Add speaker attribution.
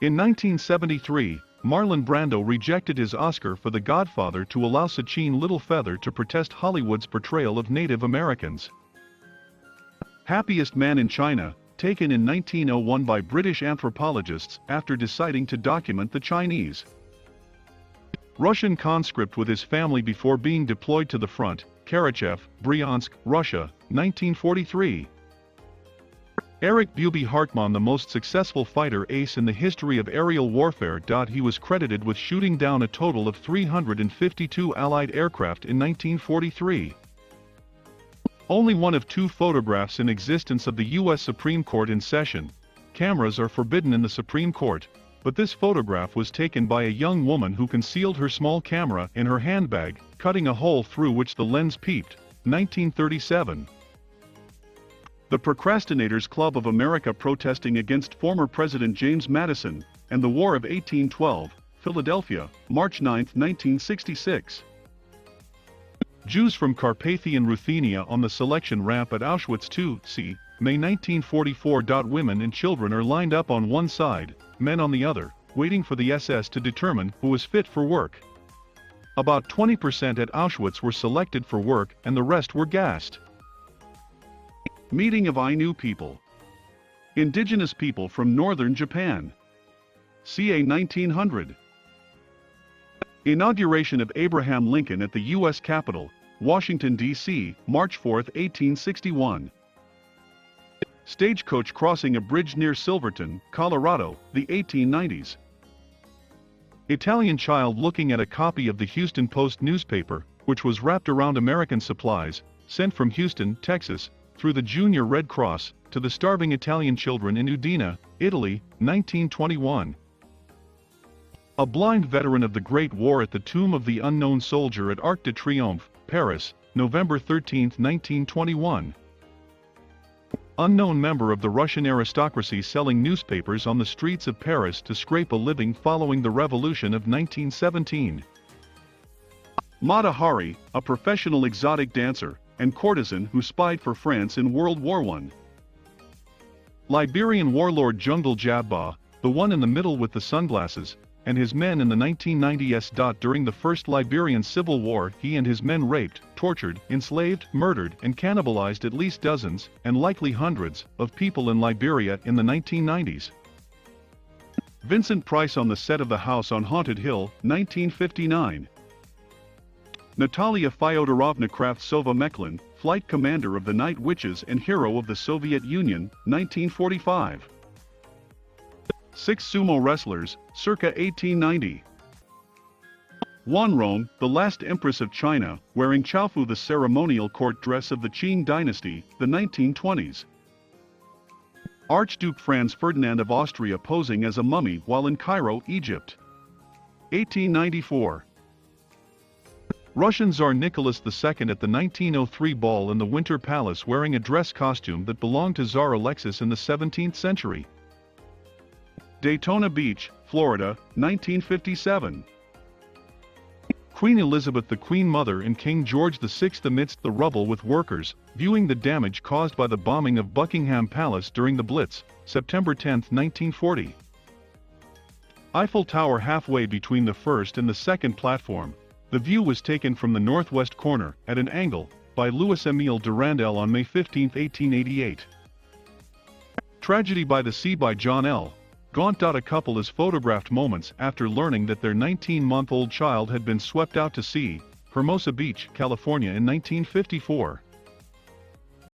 Speaker 1: In 1973, Marlon Brando rejected his Oscar for The Godfather to allow Sachin Littlefeather to protest Hollywood's portrayal of Native Americans. Happiest man in China, taken in 1901 by British anthropologists after deciding to document the Chinese. Russian conscript with his family before being deployed to the front, Karachev, Bryansk, Russia, 1943. Eric Buby Hartmann, the most successful fighter ace in the history of aerial warfare. He was credited with shooting down a total of 352 Allied aircraft in 1943. Only one of two photographs in existence of the U.S. Supreme Court in session. Cameras are forbidden in the Supreme Court, but this photograph was taken by a young woman who concealed her small camera in her handbag, cutting a hole through which the lens peeped. 1937. The Procrastinators Club of America protesting against former President James Madison and the War of 1812, Philadelphia, March 9, 1966. Jews from Carpathian Ruthenia on the selection ramp at Auschwitz II, May 1944. Women and children are lined up on one side, men on the other, waiting for the SS to determine who was fit for work. About 20% at Auschwitz were selected for work and the rest were gassed. Meeting of Ainu people. Indigenous people from northern Japan. Ca 1900. Inauguration of Abraham Lincoln at the U.S. Capitol, Washington, D.C., March 4, 1861. Stagecoach crossing a bridge near Silverton, Colorado, the 1890s. Italian child looking at a copy of the Houston Post newspaper, which was wrapped around American supplies, sent from Houston, Texas, through the Junior Red Cross, to the starving Italian children in Udine, Italy, 1921. A blind veteran of the Great War at the Tomb of the Unknown Soldier at Arc de Triomphe, Paris, November 13, 1921. Unknown member of the Russian aristocracy selling newspapers on the streets of Paris to scrape a living following the Revolution of 1917. Mata Hari, a professional exotic dancer and courtesan who spied for France in World War I. Liberian warlord Jungle Jabba, the one in the middle with the sunglasses, and his men in the 1990s. During the First Liberian Civil War, he and his men raped, tortured, enslaved, murdered, and cannibalized at least dozens, and likely hundreds, of people in Liberia in the 1990s. Vincent Price on the set of The House on Haunted Hill, 1959. Natalia Fyodorovna Kravtsova-Mechlin, flight commander of the Night Witches and hero of the Soviet Union, 1945. 6 sumo wrestlers, circa 1890. Wanrong, the last empress of China, wearing chaufu, the ceremonial court dress of the Qing dynasty, the 1920s. Archduke Franz Ferdinand of Austria posing as a mummy while in Cairo, Egypt. 1894. Russian Tsar Nicholas II at the 1903 ball in the Winter Palace wearing a dress costume that belonged to Tsar Alexis in the 17th century. Daytona Beach, Florida, 1957. Queen Elizabeth, the Queen Mother, and King George VI amidst the rubble with workers, viewing the damage caused by the bombing of Buckingham Palace during the Blitz, September 10, 1940. Eiffel Tower halfway between the first and the second platform. The view was taken from the northwest corner, at an angle, by Louis-Émile Durandal on May 15, 1888. Tragedy by the Sea by John L. Gaunt. A couple is photographed moments after learning that their 19-month-old child had been swept out to sea, Hermosa Beach, California in 1954.